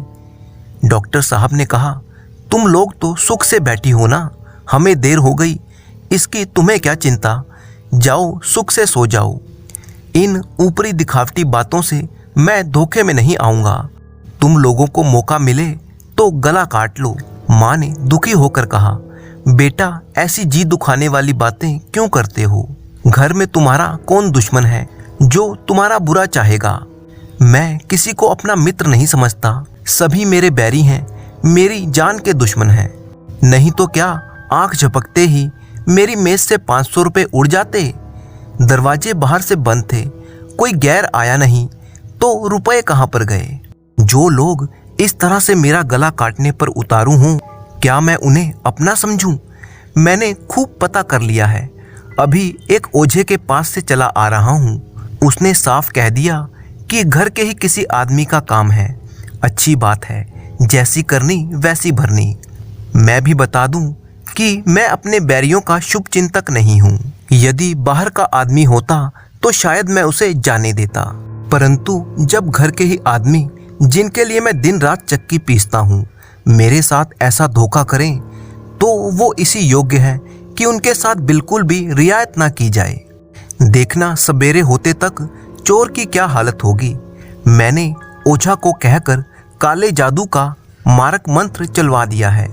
डॉक्टर साहब ने कहा, तुम लोग तो सुख से बैठी हो ना, हमें देर हो गई, इसकी तुम्हें क्या चिंता, जाओ सुख से सो जाओ। इन ऊपरी दिखावटी बातों से मैं धोखे में नहीं आऊँगा। तुम लोगों को मौका मिले तो गला काट लो। माँ ने दुखी होकर कहा, बेटा ऐसी जी दुखाने वाली बातें क्यों करते हो? घर में तुम्हारा कौन दुश्मन है जो तुम्हारा बुरा चाहेगा? मैं किसी को अपना मित्र नहीं समझता, सभी मेरे बैरी हैं, मेरी जान के दुश्मन हैं। नहीं तो क्या आंख झपकते ही मेरी मेज से 500 रुपये उड़ जाते। दरवाजे बाहर से बंद थे, कोई गैर आया नहीं, तो रुपए कहाँ पर गए? जो लोग इस तरह से मेरा गला काटने पर उतारू हूँ, क्या मैं उन्हें अपना समझूं? मैंने खूब पता कर लिया है। अभी एक ओझे के पास से चला आ रहा हूँ, उसने साफ कह दिया कि घर के ही किसी आदमी का काम है। अच्छी बात है, जैसी करनी वैसी भरनी। मैं भी बता दूं कि मैं अपने बैरियों का शुभ चिंतक नहीं हूँ। यदि बाहर का आदमी होता तो शायद मैं उसे जाने देता, परंतु जब घर के ही आदमी, जिनके लिए मैं दिन रात चक्की पीसता हूँ, मेरे साथ ऐसा धोखा करें, तो वो इसी योग्य है कि उनके साथ बिल्कुल भी रियायत ना की जाए। देखना सवेरे होते तक चोर की क्या हालत होगी। मैंने ओझा को कहकर काले जादू का मारक मंत्र चलवा दिया है।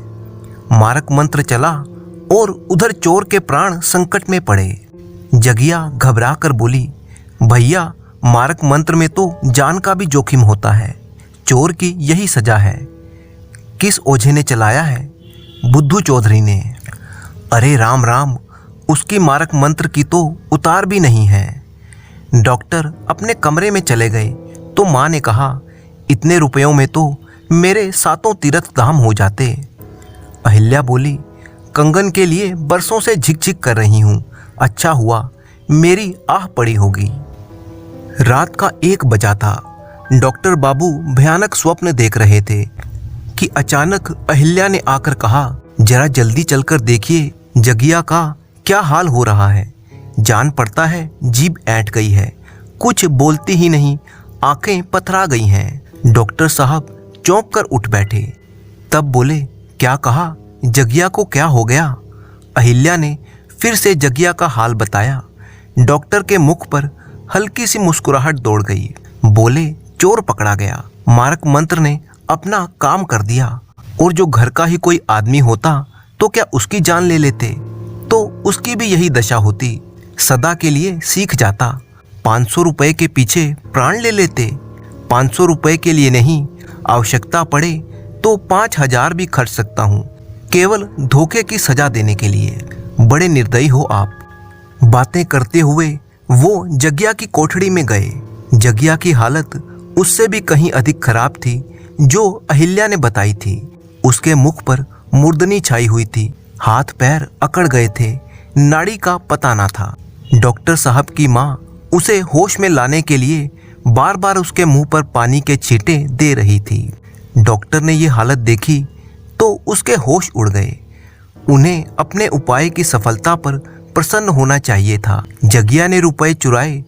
मारक मंत्र चला और उधर चोर के प्राण संकट में पड़े। जगिया घबरा कर बोली, भैया मारक मंत्र में तो जान का भी जोखिम होता है, चोर की यही सजा है। किस ओझे ने चलाया है? बुद्धू चौधरी ने। अरे राम राम, उसकी मारक मंत्र की तो उतार भी नहीं है। डॉक्टर अपने कमरे में चले गए तो माँ ने कहा, इतने रुपयों में तो मेरे 7 तीर्थ धाम हो जाते। अहिल्या बोली, कंगन के लिए बरसों से झिक-झिक कर रही हूँ, अच्छा हुआ मेरी आह पड़ी होगी। रात का 1 बजा था। डॉक्टर बाबू भयानक स्वप्न देख रहे थे कि अचानक अहिल्या ने आकर कहा, जरा जल्दी चलकर देखिए जगिया का क्या हाल हो रहा है। जान पड़ता है जीभ ऐंठ गई है, कुछ बोलती ही नहीं, आंखें पथरा गई हैं। डॉक्टर साहब चौंक कर उठ बैठे। तब बोले, क्या कहा? जगिया को क्या हो गया? अहिल्या ने फिर से जगिया का हाल बताया। डॉक्टर के मुख पर हल्की सी मुस्कुराहट दौड़ गई। बोले, चोर पकड़ा गया। मारक मंत्र ने अपना काम कर दिया, और जो घर का ही कोई आदमी होता तो क्या उसकी जान ले लेते? तो उसकी भी यही दशा होती, सदा के लिए सीख जाता। 500 रुपए के पीछे प्राण ले लेते। 500 रुपए के लिए नहीं, आवश्यकता पड़े तो 5000 भी खर्च सकता हूँ, केवल धोखे की सजा देने के लिए। बड़े निर्दयी हो आप। बातें करते हुए वो जगिया की कोठड़ी में गए। जगिया की हालत उससे भी कहीं अधिक खराब थी जो अहिल्या ने बताई थी। उसके मुख पर मुर्दनी छाई हुई थी, हाथ पैर अकड़ गए थे, नाड़ी का पता ना था। डॉक्टर साहब की माँ उसे होश में लाने के लिए बार बार उसके मुंह पर पानी के छींटे दे रही थी। डॉक्टर ने ये हालत देखी तो उसके होश उड़ गए। उन्हें अपने उपाय की सफलता पर प्रसन्न होना चाहिए था। जगिया ने रुपए चुराए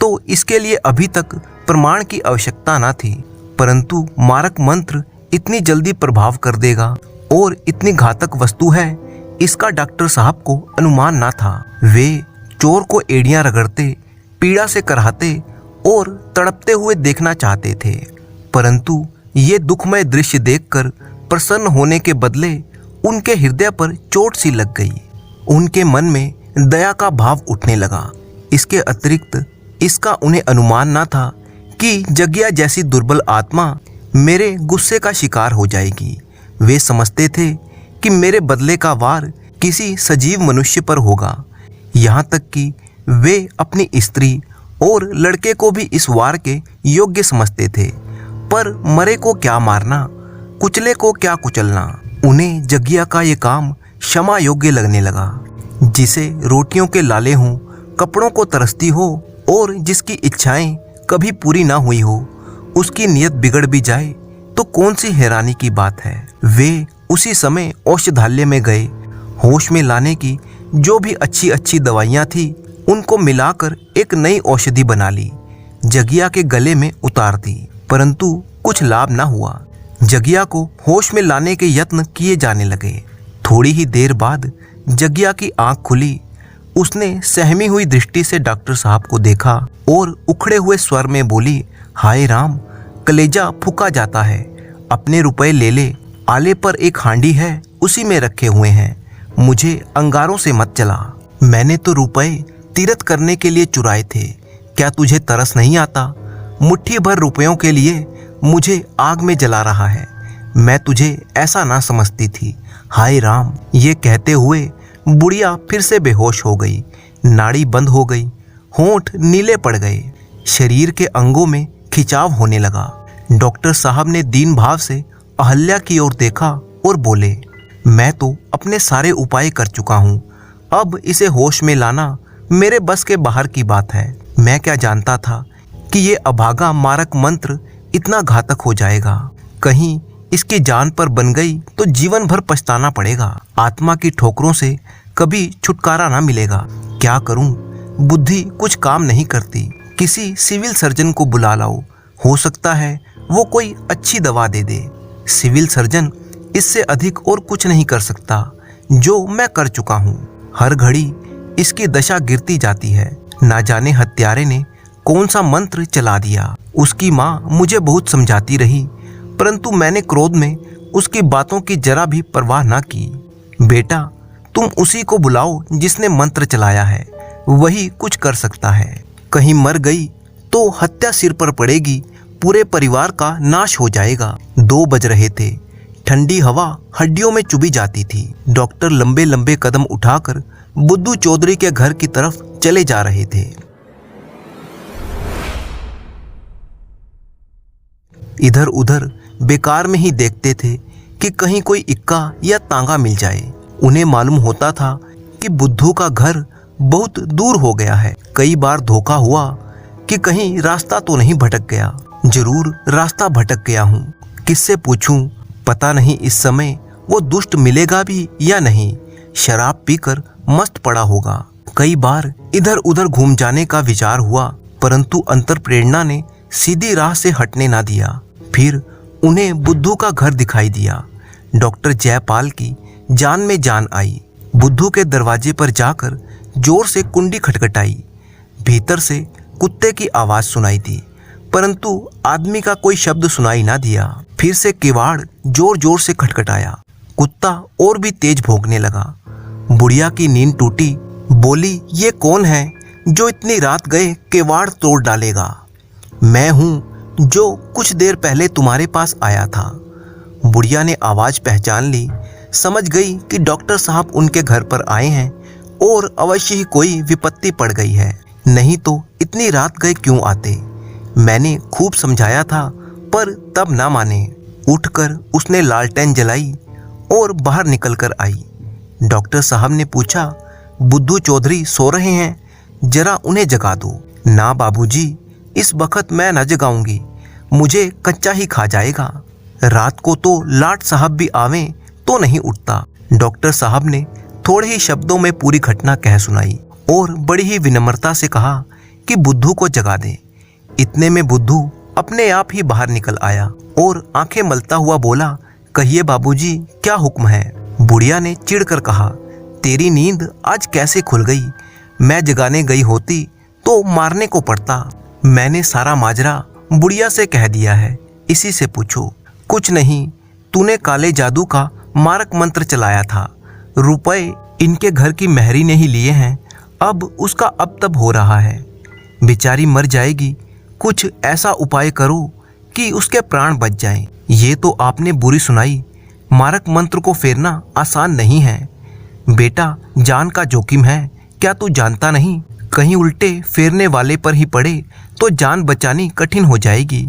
तो इसके लिए अभी तक प्रमाण की आवश्यकता न थी, परंतु मारक मंत्र इतनी जल्दी प्रभाव कर देगा और इतनी घातक वस्तु है, इसका डॉक्टर साहब को अनुमान न था। वे चोर को एड़ियां रगड़ते, पीड़ा से कराहते और तड़पते हुए देखना चाहते थे, परंतु ये दुखमय दृश्य देखकर प्रसन्न होने के बदले उनके हृदय पर चोट सी लग गई। उनके मन में दया का भाव उठने लगा। इसके अतिरिक्त इसका उन्हें अनुमान न था कि जगिया जैसी दुर्बल आत्मा मेरे गुस्से का शिकार हो जाएगी। वे समझते थे कि मेरे बदले का वार किसी सजीव मनुष्य पर होगा। यहाँ तक कि वे अपनी स्त्री और लड़के को भी इस वार के योग्य समझते थे। पर मरे को क्या मारना, कुचले को क्या कुचलना। उन्हें जगिया का ये काम क्षमा योग्य लगने लगा। जिसे रोटियों के लाले हों, कपड़ों को तरसती हो और जिसकी इच्छाएं कभी पूरी ना हुई हो, उसकी नीयत बिगड़ भी जाए तो कौन सी हैरानी की बात है। वे उसी समय औषधालय में गए। होश में लाने की जो भी अच्छी अच्छी दवाइयाँ थी उनको मिलाकर एक नई औषधि बना ली, जगिया के गले में उतार दी, परंतु कुछ लाभ ना हुआ। जगिया को होश में लाने के यत्न किए जाने लगे। थोड़ी ही देर बाद जगिया की आंख खुली। उसने सहमी हुई दृष्टि से डॉक्टर साहब को देखा और उखड़े हुए स्वर में बोली, हाय राम, कलेजा फूका जाता है। अपने रुपए ले ले, आले पर एक हांडी है, उसी में रखे हुए हैं। मुझे अंगारों से मत चला। मैंने तो रुपए तीरथ करने के लिए चुराए थे। क्या तुझे तरस नहीं आता? मुट्ठी भर रुपयों के लिए मुझे आग में जला रहा है। मैं तुझे ऐसा ना समझती थी। हाय राम। ये कहते हुए बुढ़िया फिर से बेहोश हो गई। नाड़ी बंद हो गई, होंठ नीले पड़ गए, शरीर के अंगों में खिंचाव होने लगा। डॉक्टर साहब ने दीन भाव से अहल्या की ओर देखा और बोले, मैं तो अपने सारे उपाय कर चुका हूँ। अब इसे होश में लाना मेरे बस के बाहर की बात है। मैं क्या जानता था कि ये अभागा मारक मंत्र इतना घातक हो जाएगा। कहीं इसकी जान पर बन गई तो जीवन भर पछताना पड़ेगा। आत्मा की ठोकरों से कभी छुटकारा ना मिलेगा। क्या करूं? बुद्धि कुछ काम नहीं करती। किसी सिविल सर्जन को बुला लाओ, हो सकता है वो कोई अच्छी दवा दे दे। सिविल सर्जन इससे अधिक और कुछ नहीं कर सकता जो मैं कर चुका हूँ। हर घड़ी इसकी दशा गिरती जाती है। ना जाने हत्यारे ने कौन सा मंत्र चला दिया। उसकी माँ मुझे बहुत समझाती रही, परंतु मैंने क्रोध में उसकी बातों की जरा भी परवाह ना की। बेटा, तुम उसी को बुलाओ जिसने मंत्र चलाया है, वही कुछ कर सकता है। कहीं मर गई तो हत्या सिर पर पड़ेगी, पूरे परिवार का नाश हो जाएगा। 2 बज रहे थे। ठंडी हवा हड्डियों में चुभी जाती थी। डॉक्टर लंबे लंबे कदम उठाकर बुद्धू चौधरी के घर की तरफ चले जा रहे थे। इधर उधर बेकार में ही देखते थे कि कहीं कोई इक्का या तांगा मिल जाए। उन्हें मालूम होता था कि बुद्धू का घर बहुत दूर हो गया है। कई बार धोखा हुआ कि कहीं रास्ता तो नहीं भटक गया। जरूर रास्ता भटक गया हूँ। किससे पूछूं? पता नहीं इस समय वो दुष्ट मिलेगा भी या नहीं। शराब पीकर मस्त पड़ा होगा। कई बार इधर उधर घूम जाने का विचार हुआ, परंतु अंतर प्रेरणा ने सीधी राह से हटने ना दिया। फिर उन्हें बुद्धू का घर दिखाई दिया। डॉक्टर जयपाल की जान में जान आई। बुद्धू के दरवाजे पर जाकर जोर से कुंडी खटखटाई। भीतर से कुत्ते की आवाज सुनाई दी, परंतु आदमी का कोई शब्द सुनाई ना दिया। फिर से किवाड़ जोर जोर से खटखटाया। कुत्ता और भी तेज भौंकने लगा। बुढ़िया की नींद टूटी। बोली, ये कौन है जो इतनी रात गए किवाड़ तोड़ डालेगा? मैं हूँ जो कुछ देर पहले तुम्हारे पास आया था। बुढ़िया ने आवाज पहचान ली। समझ गई कि डॉक्टर साहब उनके घर पर आए हैं और अवश्य ही कोई विपत्ति पड़ गई है, नहीं तो इतनी रात गए क्यों आते। मैंने खूब समझाया था पर तब ना माने। उठकर उसने लालटेन जलाई और बाहर निकल कर आई। डॉक्टर साहब ने पूछा, बुद्धू चौधरी सो रहे हैं, जरा उन्हें जगा दो। ना बाबूजी, इस वक्त मैं न जगाऊंगी, मुझे कच्चा ही खा जाएगा। रात को तो लाट साहब भी आवें तो नहीं उठता। डॉक्टर साहब ने थोड़े ही शब्दों में पूरी घटना कह सुनाई और बड़ी ही विनम्रता से कहा कि बुद्धू को जगा दे। इतने में बुद्धू अपने आप ही बाहर निकल आया और आंखें मलता हुआ बोला, कहिए बाबूजी, क्या हुक्म है? बुढ़िया ने चिढ़कर कहा, तेरी नींद आज कैसे खुल गई? मैं जगाने गई होती तो मारने को पड़ता। मैंने सारा माजरा बुढ़िया से कह दिया है, इसी से पूछो। कुछ नहीं, तूने काले जादू का मारक मंत्र चलाया था। रुपए इनके घर की मेहरी ने ही लिए हैं, अब उसका अब तब हो रहा है। बेचारी मर जाएगी, कुछ ऐसा उपाय करो कि उसके प्राण बच जाएं। ये तो आपने बुरी सुनाई। मारक मंत्र को फेरना आसान नहीं है बेटा, जान का जोखिम है, क्या तू जानता नहीं? कहीं उल्टे फेरने वाले पर ही पड़े तो जान बचानी कठिन हो जाएगी।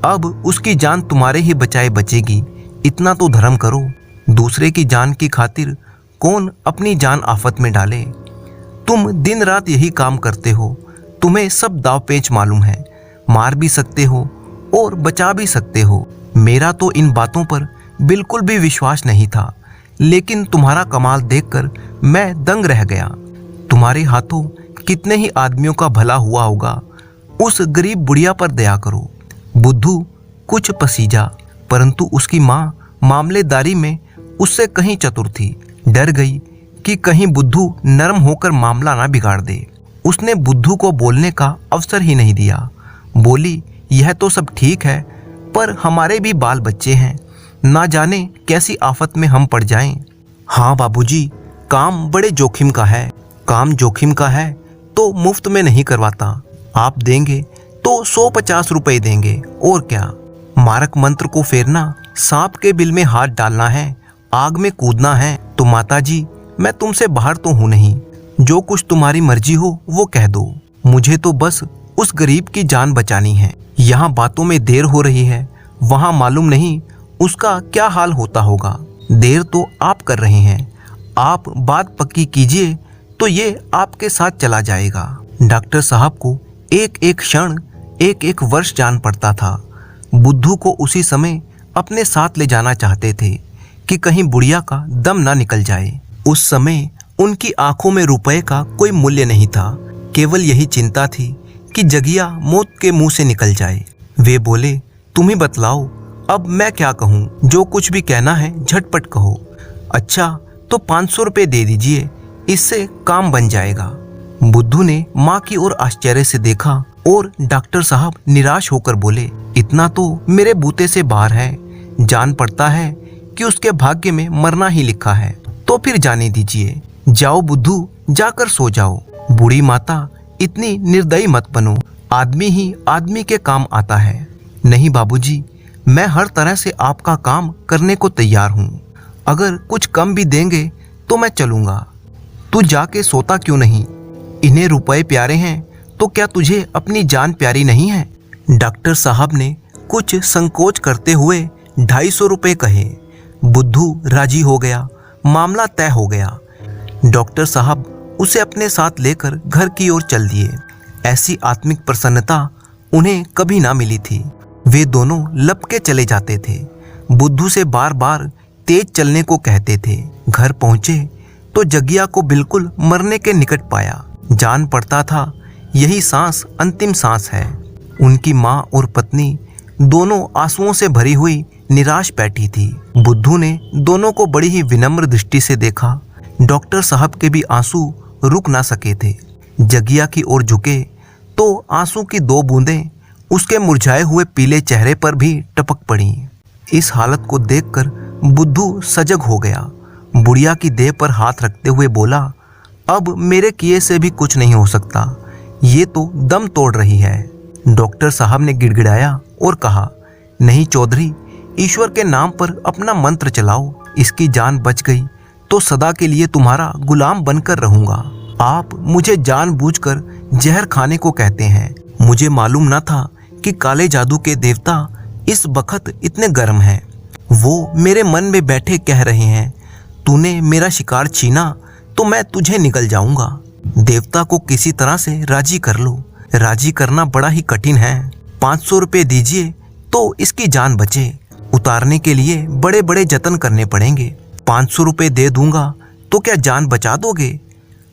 अब उसकी जान तुम्हारे ही बचाए बचेगी, इतना तो धर्म करो। दूसरे की जान की खातिर कौन अपनी जान आफत में डाले। तुम दिन रात यही काम करते हो, तुम्हें सब दाव पेच मालूम है। मार भी सकते हो और बचा भी सकते हो। मेरा तो इन बातों पर बिल्कुल भी विश्वास नहीं था, लेकिन तुम्हारा कमाल देखकर मैं दंग रह गया। तुम्हारे हाथों कितने ही आदमियों का भला हुआ होगा। उस गरीब बुढ़िया पर दया करो। बुद्धू कुछ पसीजा, परंतु उसकी माँ मामलेदारी में उससे कहीं चतुर थी। डर गई कि कहीं बुद्धू नरम होकर मामला ना बिगाड़ दे। उसने बुद्धू को बोलने का अवसर ही नहीं दिया। बोली, यह तो सब ठीक है, पर हमारे भी बाल बच्चे हैं, ना जाने कैसी आफत में हम पड़ जाएं। हाँ बाबूजी, काम बड़े जोखिम का है। काम जोखिम का है तो मुफ्त में नहीं करवाता। आप देंगे तो 150 रुपए देंगे, और क्या। मारक मंत्र को फेरना, सांप के बिल में हाथ डालना है, आग में कूदना है। तो माताजी, मैं तुमसे बाहर तो हूँ नहीं, जो कुछ तुम्हारी मर्जी हो वो कह दो। मुझे तो बस उस गरीब की जान बचानी है। यहाँ बातों में देर हो रही है, वहाँ मालूम नहीं उसका क्या हाल होता होगा। देर तो आप कर रहे हैं, आप बात पक्की कीजिए तो ये आपके साथ चला जाएगा। डॉक्टर साहब को एक एक क्षण एक एक वर्ष जान पड़ता था। बुद्धू को उसी समय अपने साथ ले जाना चाहते थे कि कहीं बुढ़िया का दम ना निकल जाए। उस समय उनकी आंखों में रुपए का कोई मूल्य नहीं था, केवल यही चिंता थी कि जगिया मौत के मुंह से निकल जाए। वे बोले, तुम ही बतलाओ, अब मैं क्या कहूँ? जो कुछ भी कहना है झटपट कहो। अच्छा तो 500 रुपये दे दीजिए, इससे काम बन जाएगा। बुद्धू ने माँ की ओर आश्चर्य से देखा और डॉक्टर साहब निराश होकर बोले, इतना तो मेरे बूते से बाहर है। जान पड़ता है कि उसके भाग्य में मरना ही लिखा है, तो फिर जाने दीजिए। जाओ बुद्धू, जाकर सो जाओ। बूढ़ी माता, इतनी निर्दयी मत बनो, आदमी ही आदमी के काम आता है। नहीं बाबूजी, मैं हर तरह से आपका काम करने को तैयार हूँ। अगर कुछ कम भी देंगे तो मैं चलूँगा। तू जाके सोता क्यों नहीं? इन्हें रुपए प्यारे हैं तो क्या तुझे अपनी जान प्यारी नहीं है? डॉक्टर साहब ने कुछ संकोच करते हुए 250 रुपये कहे। बुद्धू राजी हो गया, मामला तय हो गया। डॉक्टर साहब उसे अपने साथ लेकर घर की ओर चल दिए। ऐसी आत्मिक प्रसन्नता उन्हें कभी ना मिली थी। वे दोनों लपके चले जाते थे। बुद्धू से बार बार तेज चलने को कहते थे। घर पहुंचे तो जगिया को बिल्कुल मरने के निकट पाया। जान पड़ता था यही सांस अंतिम सांस है। उनकी माँ और पत्नी दोनों आंसुओं से भरी हुई निराश बैठी थी। बुद्धू ने दोनों को बड़ी ही विनम्र दृष्टि से देखा। डॉक्टर साहब के भी आंसू रुक ना सके थे। जगिया की ओर झुके तो आंसू की 2 बूंदें उसके मुरझाए हुए पीले चेहरे पर भी टपक पड़ी। इस हालत को देखकर बुद्धू सजग हो गया। बुढ़िया की देह पर हाथ रखते हुए बोला, अब मेरे किए से भी कुछ नहीं हो सकता, ये तो दम तोड़ रही है। डॉक्टर साहब ने गिड़गिड़ाया और कहा, नहीं चौधरी, ईश्वर के नाम पर अपना मंत्र चलाओ। इसकी जान बच गई तो सदा के लिए तुम्हारा गुलाम बनकर रहूंगा। आप मुझे जानबूझकर जहर खाने को कहते हैं। मुझे मालूम न था कि काले जादू के देवता इस वक्त इतने गर्म हैं। वो मेरे मन में बैठे कह रहे हैं, तूने मेरा शिकार छीना तो मैं तुझे निकल जाऊंगा। देवता को किसी तरह से राजी कर लो। राजी करना बड़ा ही कठिन है। 500 रुपये दीजिए तो इसकी जान बचे। उतारने के लिए बड़े बड़े जतन करने पड़ेंगे। 500 रुपये दे दूंगा तो क्या जान बचा दोगे?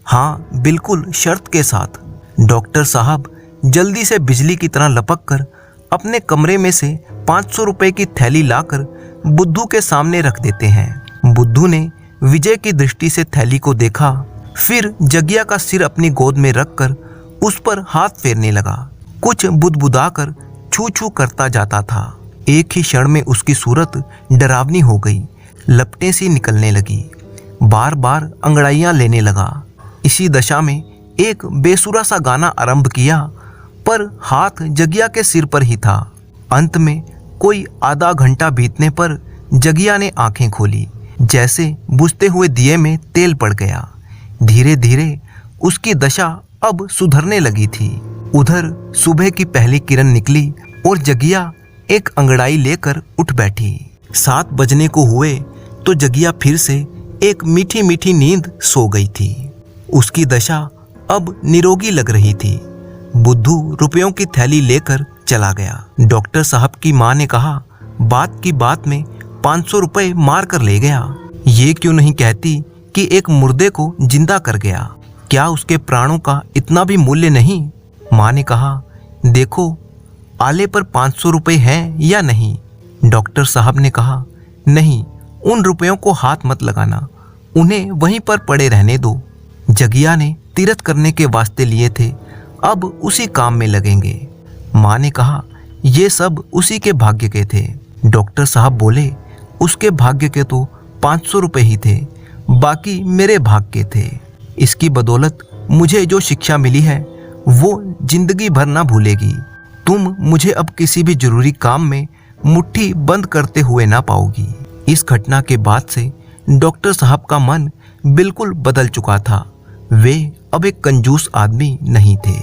हाँ, बिल्कुल, शर्त के साथ। डॉक्टर साहब जल्दी से बिजली की तरह लपक कर अपने कमरे में से 500 रुपये की थैली लाकर बुद्धू के सामने रख देते हैं। बुद्धू ने विजय की दृष्टि से थैली को देखा, फिर जगिया का सिर अपनी गोद में रखकर उस पर हाथ फेरने लगा। कुछ बुदबुदाकर छू छू करता जाता था। एक ही क्षण में उसकी सूरत डरावनी हो गई। लपटें सी निकलने लगी। बार बार अंगड़ाइयां लेने लगा। इसी दशा में एक बेसुरा सा गाना आरंभ किया, पर हाथ जगिया के सिर पर ही था। अंत में कोई आधा घंटा बीतने पर जगिया ने आंखें खोली, जैसे बुझते हुए दिए में तेल पड़ गया। धीरे धीरे उसकी दशा अब सुधरने लगी थी। उधर सुबह की पहली किरण निकली और जगिया एक अंगड़ाई लेकर उठ बैठी। 7 बजने को हुए तो जगिया फिर से एक मीठी मीठी नींद सो गई थी। उसकी दशा अब निरोगी लग रही थी। बुद्धू रुपयों की थैली लेकर चला गया। डॉक्टर साहब की माँ ने कहा, बात की बात में 500 रुपये मार कर ले गया। ये क्यों नहीं कहती कि एक मुर्दे को जिंदा कर गया? क्या उसके प्राणों का इतना भी मूल्य नहीं? माँ ने कहा, देखो आले पर 500 रुपये हैं या नहीं? डॉक्टर साहब ने कहा, नहीं, उन रुपयों को हाथ मत लगाना, उन्हें वहीं पर पड़े रहने दो। जगिया ने तीर्थ करने के वास्ते लिए थे, अब उसी काम में लगेंगे। माँ ने कहा, ये सब उसी के भाग्य के थे। डॉक्टर साहब बोले, उसके भाग्य के तो 500 रुपये ही थे, बाकी मेरे भाग्य के थे। इसकी बदौलत मुझे जो शिक्षा मिली है वो जिंदगी भर ना भूलेगी। तुम मुझे अब किसी भी जरूरी काम में मुट्ठी बंद करते हुए ना पाओगी। इस घटना के बाद से डॉक्टर साहब का मन बिल्कुल बदल चुका था। वे अब एक कंजूस आदमी नहीं थे।